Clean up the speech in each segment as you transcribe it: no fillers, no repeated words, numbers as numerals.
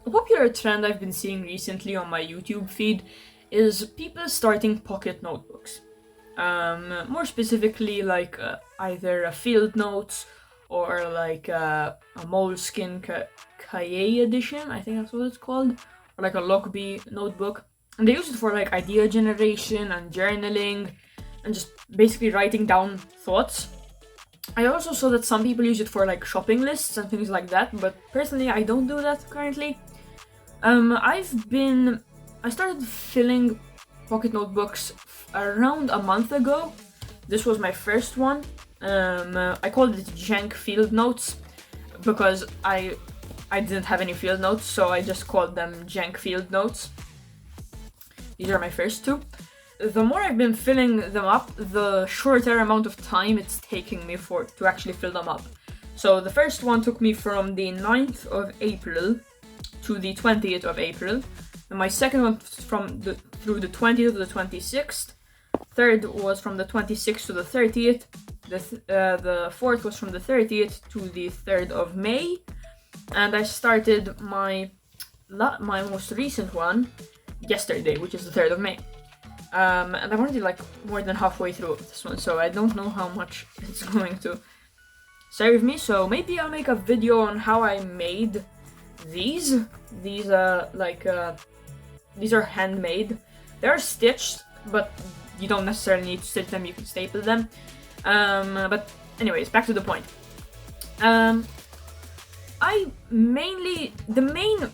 A popular trend I've been seeing recently on my YouTube feed is people starting pocket notebooks. More specifically, like either a field notes or like a Moleskine Cahier edition, I think that's what it's called, or like a Lockbee notebook. And they use it for like idea generation and journaling and just basically writing down thoughts. I also saw that some people use it for like shopping lists and things like that, but personally I don't do that currently. I started filling pocket notebooks around a month ago. This was my first one. I called it Jank Field Notes because I didn't have any field notes, so I just called them Jank Field Notes. These are my first two. The more I've been filling them up, the shorter amount of time it's taking me to actually fill them up. So the first one took me from the 9th of April to the 20th of April. And my second one through the 20th to the 26th. Third was from the 26th to the 30th. The fourth was from the 30th to the 3rd of May. And I started my most recent one yesterday, which is the 3rd of May. And I'm already like more than halfway through this one, so I don't know how much it's going to serve me. So maybe I'll make a video on how I made these. These are handmade. They're stitched, but you don't necessarily need to stitch them. You can staple them. But anyways, back to the point. The main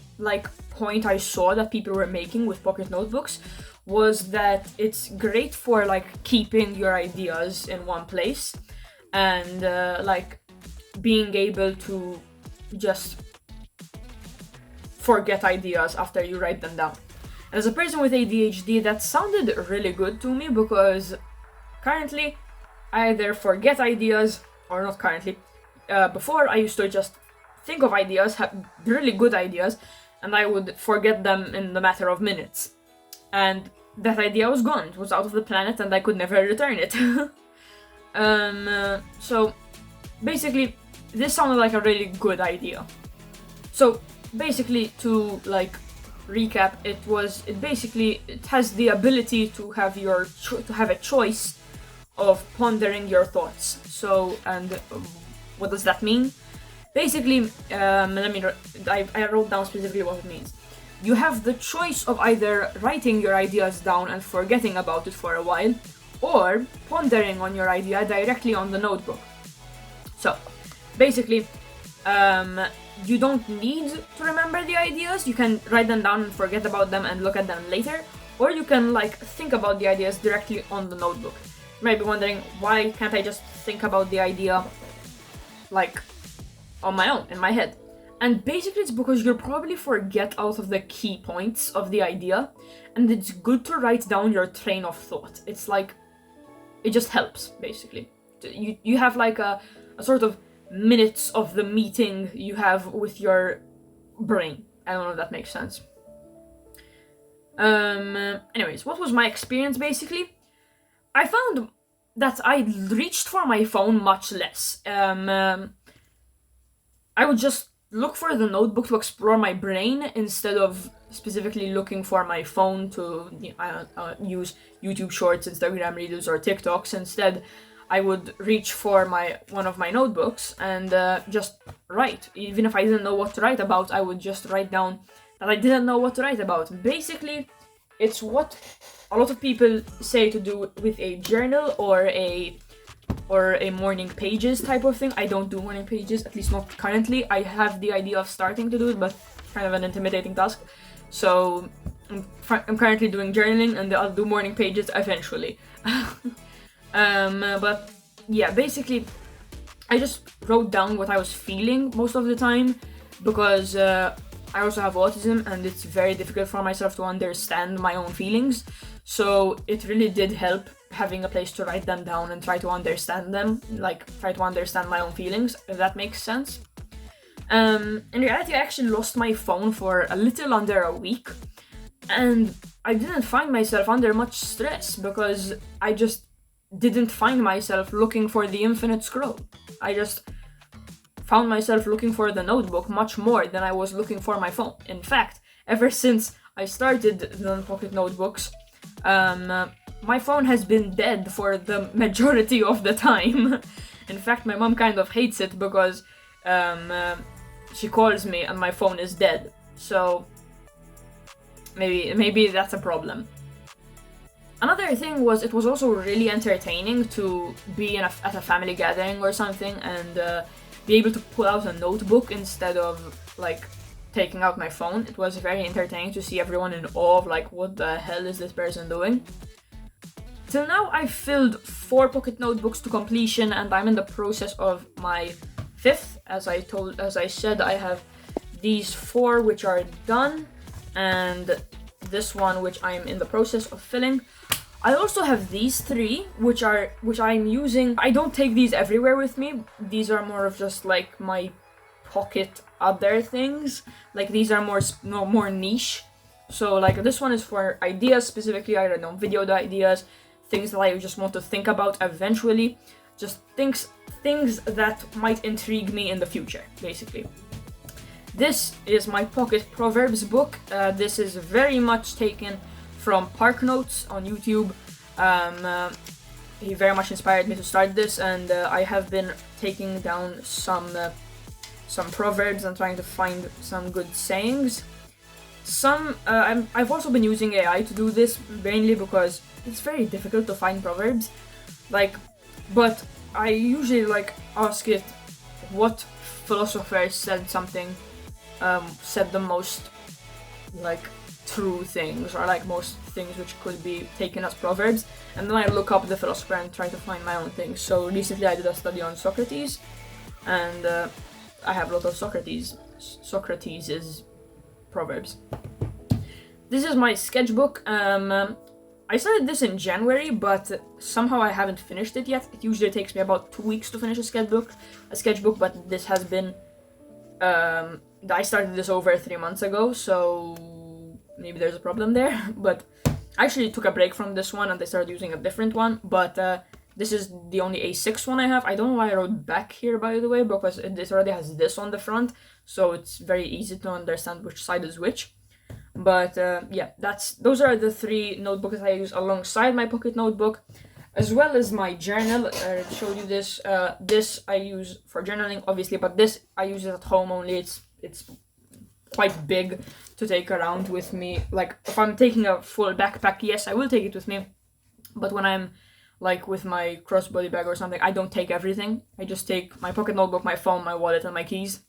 point I saw that people were making with pocket notebooks was that it's great for keeping your ideas in one place and being able to just forget ideas after you write them down. And as a person with ADHD, that sounded really good to me because currently I either forget ideas or not currently. Before I used to just think of ideas, have really good ideas, and I would forget them in the matter of minutes. And that idea was gone. It was out of the planet and I could never return it. So basically, this sounded like a really good idea. So basically, to recap, it has the ability to have a choice of pondering your thoughts. So, and what does that mean? Basically, I wrote down specifically what it means. You have the choice of either writing your ideas down and forgetting about it for a while, or pondering on your idea directly on the notebook. So, basically, you don't need to remember the ideas. You can write them down and forget about them and look at them later, or you can think about the ideas directly on the notebook. You might be wondering, why can't I just think about the idea on my own, in my head? And basically it's because you'll probably forget out of the key points of the idea, and it's good to write down your train of thought. It's it just helps, basically. You have a sort of minutes of the meeting you have with your brain. I don't know if that makes sense. Anyways, what was my experience basically? I found that I reached for my phone much less. I would just look for the notebook to explore my brain instead of specifically looking for my phone to use YouTube Shorts, Instagram Reels, or TikToks. Instead, I would reach for one of my notebooks and just write. Even if I didn't know what to write about, I would just write down that I didn't know what to write about. Basically, it's what a lot of people say to do with a journal or a morning pages type of thing. I don't do morning pages, at least not currently. I have the idea of starting to do it, but kind of an intimidating task. So I'm currently doing journaling, and I'll do morning pages eventually. But yeah, basically, I just wrote down what I was feeling most of the time because I also have autism, and it's very difficult for myself to understand my own feelings. So it really did help having a place to write them down and try to understand them, try to understand my own feelings, if that makes sense. In reality, I actually lost my phone for a little under a week, and I didn't find myself under much stress because I just didn't find myself looking for the infinite scroll. I just found myself looking for the notebook much more than I was looking for my phone. In fact, ever since I started the pocket notebooks, my phone has been dead for the majority of the time. In fact, my mom kind of hates it because she calls me and my phone is dead. So maybe that's a problem. Another thing was, it was also really entertaining to be at a family gathering or something and be able to pull out a notebook instead of like taking out my phone. It was very entertaining to see everyone in awe of like, what the hell is this person doing? Till now, I've filled 4 pocket notebooks to completion, and I'm in the process of my 5th. As I said, I have these 4 which are done, and this one which I'm in the process of filling. I also have these 3 which I'm using. I don't take these everywhere with me. These are more of just like my pocket other things. Like these are more niche. So like this one is for ideas specifically, I don't know, video ideas, things that I just want to think about eventually, just things that might intrigue me in the future, basically. This is my pocket proverbs book. This is very much taken from Park Notes on YouTube. He very much inspired me to start this, and I have been taking down some proverbs and trying to find some good sayings. I've also been using AI to do this, mainly because it's very difficult to find proverbs. But I usually ask it what philosophers said the most true things, or most things which could be taken as proverbs, and then I look up the philosopher and try to find my own things. So recently I did a study on Socrates, and I have a lot of Socrates's proverbs. This is my sketchbook. I started this in January, but somehow I haven't finished it yet. It usually takes me about 2 weeks to finish a sketchbook, but this has been I started this over 3 months ago, so maybe there's a problem there. But I actually took a break from this one and I started using a different one, but this is the only A6 one I have. I don't know why I wrote back here, by the way, because this already has this on the front, so it's very easy to understand which side is which. But yeah, those are the 3 notebooks I use alongside my pocket notebook, as well as my journal. I showed you this. This I use for journaling, obviously, but this I use it at home only. It's quite big to take around with me. If I'm taking a full backpack, yes, I will take it with me. But when I'm with my crossbody bag or something, I don't take everything. I just take my pocket notebook, my phone, my wallet, and my keys.